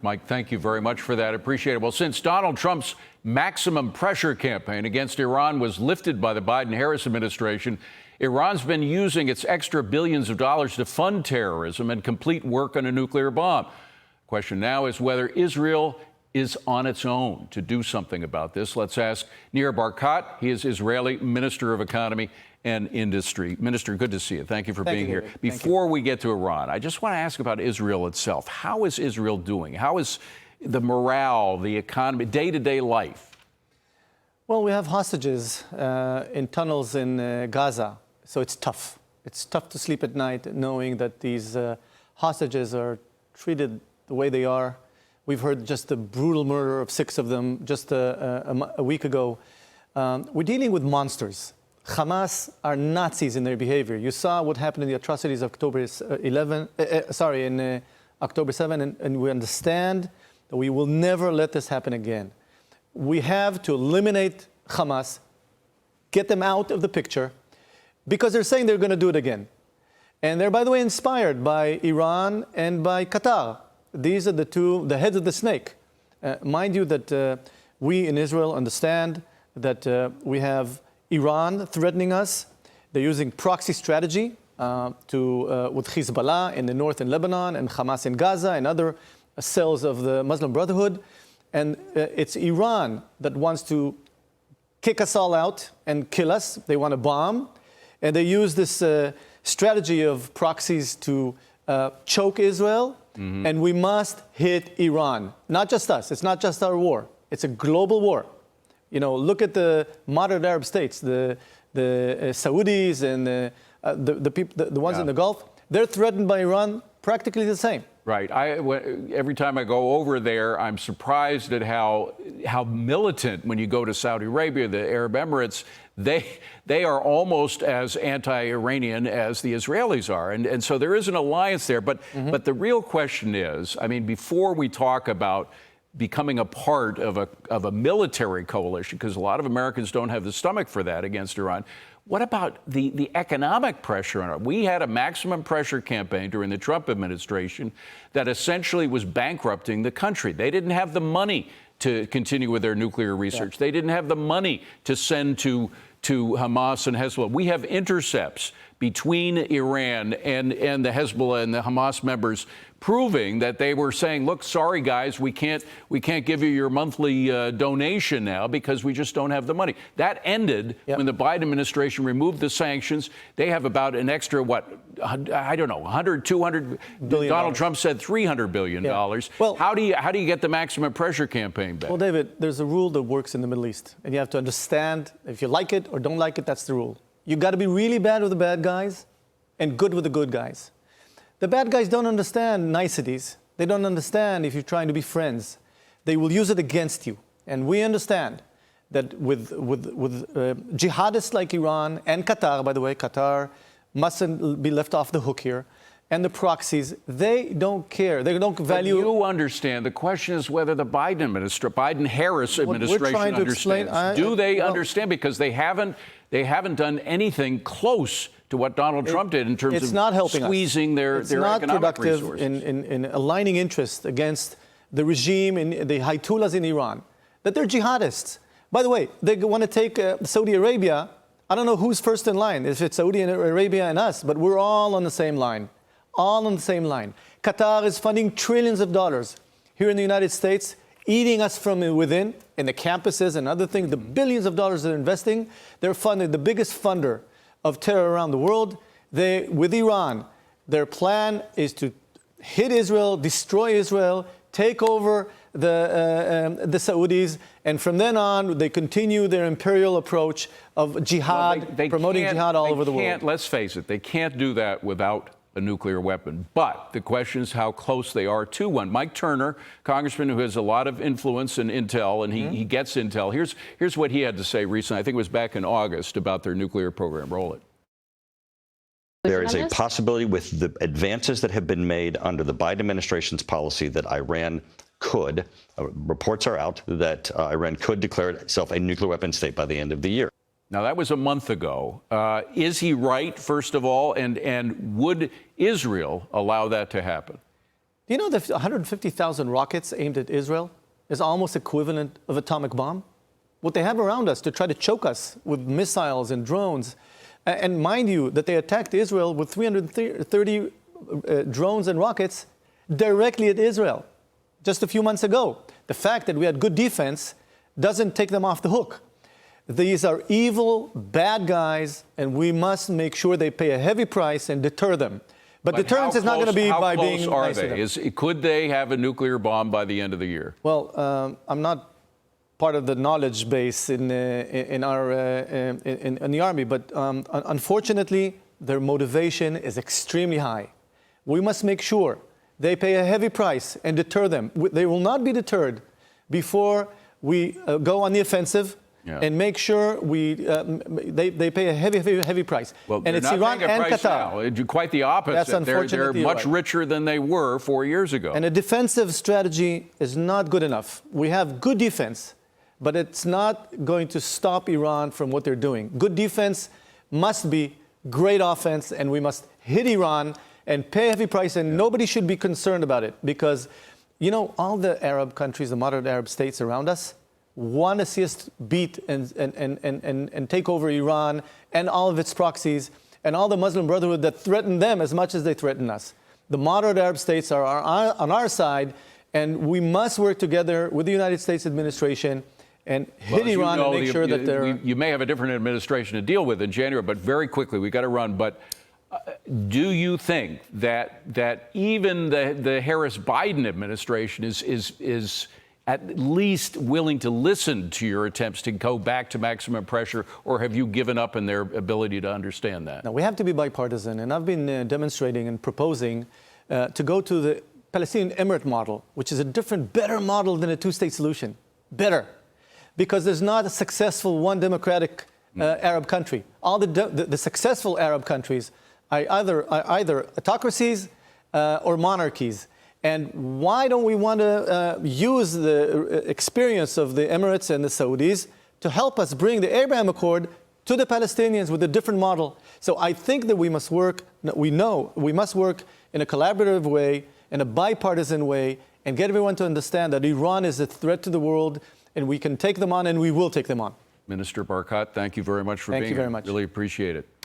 Mike, thank you very much for that. Appreciate it. Well, since Donald Trump's maximum pressure campaign against Iran was lifted by the Biden-Harris administration, Iran's been using its extra billions of dollars to fund terrorism and complete work on a nuclear bomb. Question now is whether Israel is on its own to do something about this. Let's ask Nir Barkat. He is Israeli Minister of Economy and Industry. Minister, good to see you. Thank you for being here. Before we get to Iran, I just want to ask about Israel itself. How is Israel doing? How is the morale, the economy, day-to-day life? Well, we have hostages in tunnels in Gaza, so it's tough. It's tough to sleep at night knowing that these hostages are treated the way they are. We've heard just the brutal murder of 6 of them just a week ago. We're dealing with monsters. Hamas are Nazis in their behavior. You saw what happened in the atrocities of October 7, and we understand that we will never let this happen again. We have to eliminate Hamas, get them out of the picture, because they're saying they're going to do it again. And they're, by the way, inspired by Iran and by Qatar. These are the heads of the snake. Mind you that we in Israel understand that we have Iran threatening us. They're using proxy strategy with Hezbollah in the north in Lebanon and Hamas in Gaza and other cells of the Muslim Brotherhood. And it's Iran that wants to kick us all out and kill us. They want to bomb. And they use this strategy of proxies to choke Israel. Mm-hmm. And we must hit Iran. Not just us. It's not just our war. It's a global war. You know, look at the moderate Arab states, the Saudis and the ones in the Gulf. They're threatened by Iran practically the same. Right. Every time I go over there, I'm surprised at how militant, when you go to Saudi Arabia, the Arab Emirates, they are almost as anti-Iranian as the Israelis are. And so there is an alliance there. But the real question is, I mean, before we talk about becoming a part of a military coalition, because a lot of Americans don't have the stomach for that against Iran. What about the economic pressure on it? We had a maximum pressure campaign during the Trump administration that essentially was bankrupting the country. They didn't have the money to continue with their nuclear research. They didn't have the money to send to Hamas and Hezbollah. We have intercepts between Iran and the Hezbollah and the Hamas members proving that they were saying, look, sorry, guys, we can't give you your monthly donation now because we just don't have the money. That ended when the Biden administration removed the sanctions. They have about an extra, I don't know, 100, 200 billion. Donald Trump said $300 billion. Well, how do you get the maximum pressure campaign back? Well, David, there's a rule that works in the Middle East, and you have to understand if you like it or don't like it, that's the rule. You got to be really bad with the bad guys and good with the good guys. The bad guys don't understand niceties. They don't understand if you're trying to be friends. They will use it against you. And we understand that with jihadists like Iran and Qatar, by the way, Qatar mustn't be left off the hook here, and the proxies, they don't care. They don't value. But you understand. The question is whether the Biden-Harris administration understands. Do they understand? Because they haven't done anything close to what Donald Trump did in terms of squeezing their economic resources. It's not productive in aligning interests against the regime and the Hayatullahs in Iran, that they're jihadists. By the way, they want to take Saudi Arabia. I don't know who's first in line, if it's Saudi Arabia and us, but we're all on the same line. All on the same line. Qatar is funding trillions of dollars here in the United States, eating us from within in the campuses and other things. The billions of dollars they're investing, they're funding the biggest funder of terror around the world. With Iran, their plan is to hit Israel, destroy Israel, take over the Saudis, and from then on, they continue their imperial approach of jihad, promoting jihad all over the world. Let's face it, they can't do that without a nuclear weapon. But the question is how close they are to one. Mike Turner, congressman who has a lot of influence in intel, and he gets intel. Here's what he had to say recently. I think it was back in August about their nuclear program. Roll it. There is a possibility with the advances that have been made under the Biden administration's policy that Iran could, reports are out, that Iran could declare itself a nuclear weapon state by the end of the year. Now, that was a month ago. Is he right, first of all, and would Israel allow that to happen? Do you know that 150,000 rockets aimed at Israel is almost equivalent of atomic bomb? What they have around us to try to choke us with missiles and drones. And mind you, that they attacked Israel with 330 drones and rockets directly at Israel just a few months ago. The fact that we had good defense doesn't take them off the hook. These are evil, bad guys, and we must make sure they pay a heavy price and deter them. But deterrence is not going to be by being nice to them. Could they have a nuclear bomb by the end of the year? Well, I'm not part of the knowledge base in the Army, but unfortunately, their motivation is extremely high. We must make sure they pay a heavy price and deter them. They will not be deterred before we go on the offensive. Yeah. And make sure they pay a heavy price. Well, and it's Iran and Qatar. Now. Quite the opposite. That's They're much richer than they were 4 years ago. And a defensive strategy is not good enough. We have good defense, but it's not going to stop Iran from what they're doing. Good defense must be great offense, and we must hit Iran and pay a heavy price, and nobody should be concerned about it because, you know, all the Arab countries, the moderate Arab states around us, want to see us beat and take over Iran and all of its proxies and all the Muslim Brotherhood that threaten them as much as they threaten us. The moderate Arab states are on our side, and we must work together with the United States administration and hit Iran and make sure that they're... You may have a different administration to deal with in January, but very quickly, we've got to run. But do you think that even the Harris-Biden administration is at least willing to listen to your attempts to go back to maximum pressure, or have you given up in their ability to understand that? Now, we have to be bipartisan, and I've been demonstrating and proposing to go to the Palestinian Emirate model, which is a different, better model than a two-state solution. Better. Because there's not a successful one democratic Arab country. All the successful Arab countries are either autocracies or monarchies. And why don't we want to use the experience of the Emirates and the Saudis to help us bring the Abraham Accord to the Palestinians with a different model? So I think that we must work, we must work in a collaborative way, in a bipartisan way, and get everyone to understand that Iran is a threat to the world, and we can take them on, and we will take them on. Minister Barkat, thank you very much for being here. Thank you very much. Really appreciate it.